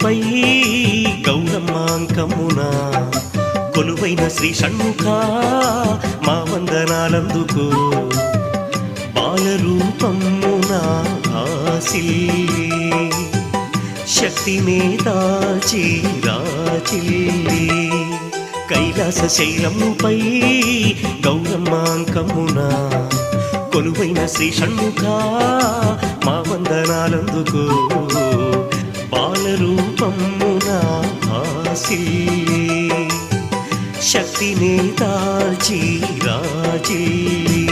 శైలముపై గౌరమ్మాంకమున కొలువైన శ్రీ షణ్ముఖ మా వందనాలందుకు బాలరూపమున భాసిల్లి శక్తినే దాచి రాచిల్లి కైలాస శైలముపై గౌరమ్మాంకమున కొలువైన శ్రీ షణ్ముఖ మా వందనాలందుకు బాలరూపమున భాసిల్లి శక్తినే దాచి రాచిల్లి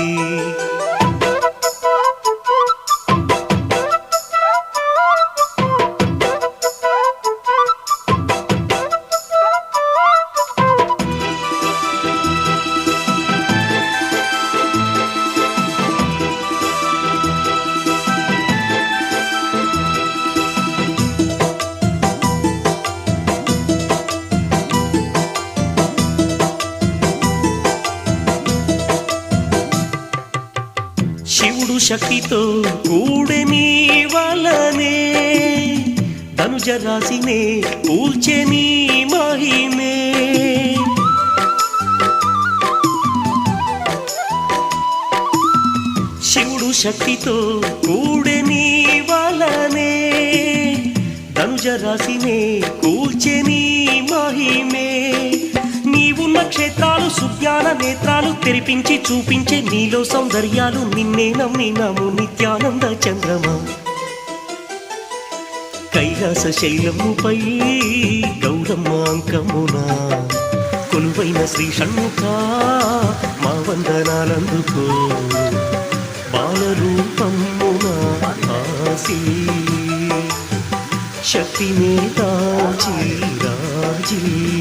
శివుడు శక్తితో కూడెని వలనే ధనుజ రాశినే కూల్చెని మహిమే శివుడు శక్తితో కూడెని వలనే ధనుజ రాశినే కూల్చెని మహిమే నీవున్న క్షేత్రాలు సుజ్ఞాన నేత్రాలు తెరిపించి చూపించే నీలో సౌందర్యాలు నిన్నే నమ్మినాము నిత్యానంద చంద్రమా కైలాస శైలముపై గౌరమ్మాంకమున కొలువైన శ్రీ షణ్ముఖ మా వందనాలందుకు బాలరూపమున భాసిల్లి శక్తినే దాచి రాచిల్లి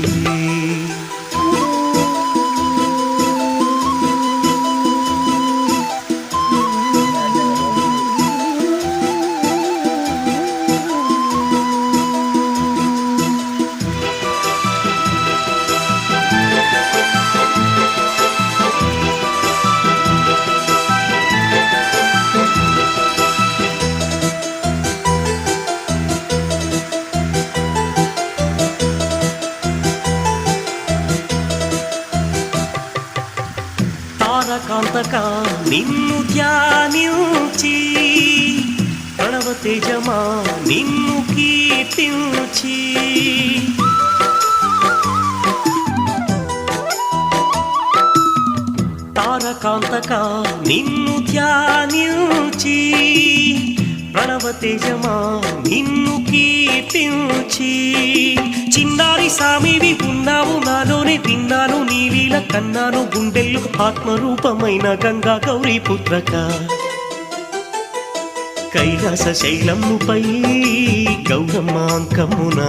తారకాంతక నిన్ను ధ్యానించి ప్రణవ తేజమా నిన్ను కీర్తించి తారకాంతక నిన్ను ధ్యానించి ప్రణవ తేజమా నిన్ను కీర్తించి చిన్నారి సామివి ఉన్నావు నాలోనే విన్నాను నీలీల కన్నాను గుండెల్లో ఆత్మరూపమైన గంగా గౌరీ పుత్రక కైలాస శైలముపై గౌరమ్మాంకమున